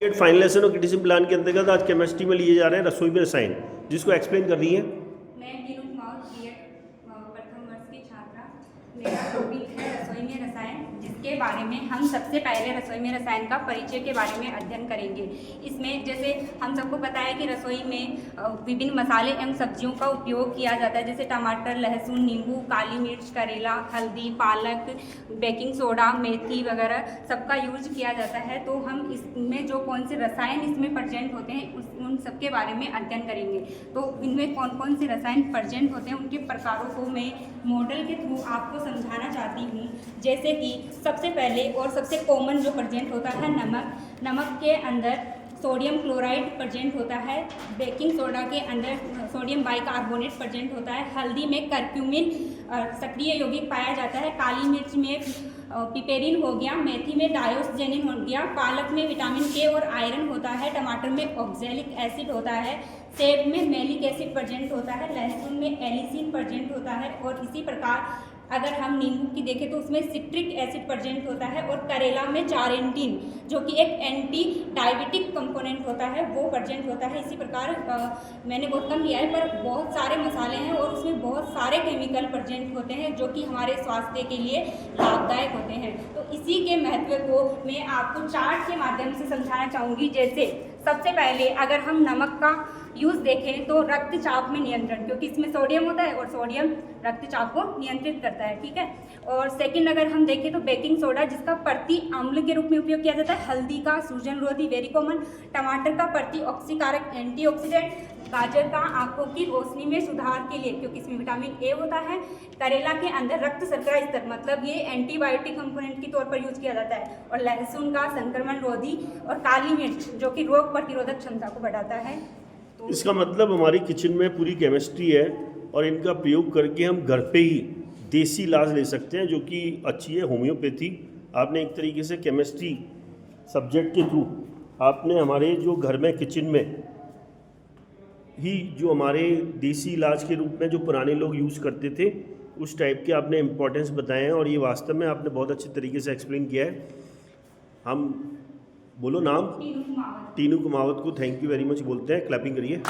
Finalisation और criticism plan के अंतर्गत आज केमिस्ट्री में लिए जा रहे हैं रसोई में रसायन, जिसको एक्सप्लेन कर रही है। मैं टीनू कुमार बीएड प्रथम वर्ष की छात्रा। मेरा टॉपिक है रसोई में रसायन, जिसके बारे में हम सबसे पहले रसोई में रसायन का परिचय के बारे में अध्ययन करेंगे। इसमें जैसे हम सबको पता है कि रसोई में विभिन्न मसाले एवं सब्जियों का उपयोग किया जाता है, जैसे टमाटर, लहसुन, नींबू, काली मिर्च, करेला, हल्दी, पालक, बेकिंग सोडा, मेथी वगैरह सबका यूज किया जाता है। तो हम इसमें जो कौन से रसायन इसमें प्रेजेंट होते हैं उन सब के बारे में अध्ययन करेंगे। तो इनमें कौन कौन से रसायन प्रेजेंट होते हैं उनके प्रकारों को मैं मॉडल के थ्रू आपको समझाना चाहती हूँ। जैसे कि सबसे पहले और सबसे कॉमन जो प्रेजेंट होता है नमक। नमक के अंदर सोडियम क्लोराइड प्रेजेंट होता है। बेकिंग सोडा के अंदर सोडियम बाइकार्बोनेट प्रेजेंट होता है। हल्दी में करक्यूमिन सक्रिय यौगिक पाया जाता है। काली मिर्च में पिपेरिन हो गया। मेथी में डायोस्जेनिन हो गया। पालक में विटामिन के और आयरन होता है। टमाटर में ऑक्जेलिक एसिड होता है। सेब में मैलिक एसिड प्रेजेंट होता है। लहसुन में एलिसिन प्रेजेंट होता है। और इसी प्रकार अगर हम नींबू की देखें तो उसमें सिट्रिक एसिड प्रेजेंट होता है। और करेला में चारेंटीन, जो कि एक एंटी डायबिटिक कंपोनेंट होता है, वो प्रेजेंट होता है। इसी प्रकार मैंने बहुत कम लिया है, पर बहुत सारे मसाले हैं और उसमें बहुत सारे केमिकल प्रेजेंट होते हैं जो कि हमारे स्वास्थ्य के लिए लाभदायक होते हैं। तो इसी के महत्व को मैं आपको चार्ट के माध्यम से समझाना चाहूँगी। जैसे सबसे पहले अगर हम नमक का यूज़ देखें तो रक्तचाप में नियंत्रण, क्योंकि इसमें सोडियम होता है और सोडियम रक्तचाप को नियंत्रित करता है, ठीक है। और सेकंड अगर हम देखें तो बेकिंग सोडा, जिसका प्रति अम्ल के रूप में उपयोग किया जाता है। हल्दी का सूजन रोधी, वेरी कॉमन। टमाटर का प्रति ऑक्सीकारक, एंटीऑक्सीडेंट। गाजर का आंखों की रोशनी में सुधार के लिए, क्योंकि इसमें विटामिन ए होता है। करेला के अंदर रक्त शर्करा स्तर, मतलब ये एंटीबायोटिक कंपोनेंट के तौर पर यूज किया जाता है। और लहसुन का संक्रमण रोधी। और काली मिर्च जो कि रोग प्रतिरोधक क्षमता को बढ़ाता है। तो इसका मतलब हमारी किचन में पूरी केमिस्ट्री है और इनका प्रयोग करके हम घर पे ही देसी इलाज ले सकते हैं, जो कि अच्छी है होम्योपैथी। आपने एक तरीके से केमिस्ट्री सब्जेक्ट के थ्रू आपने हमारे जो घर में किचन में ही जो हमारे देसी इलाज के रूप में जो पुराने लोग यूज़ करते थे उस टाइप के आपने इम्पोर्टेंस बताए हैं, और ये वास्तव में आपने बहुत अच्छे तरीके से एक्सप्लेन किया है। हम बोलो नाम टीनू कुमावत। टीनू कुमावत को थैंक यू वेरी मच बोलते हैं। क्लैपिंग करिए।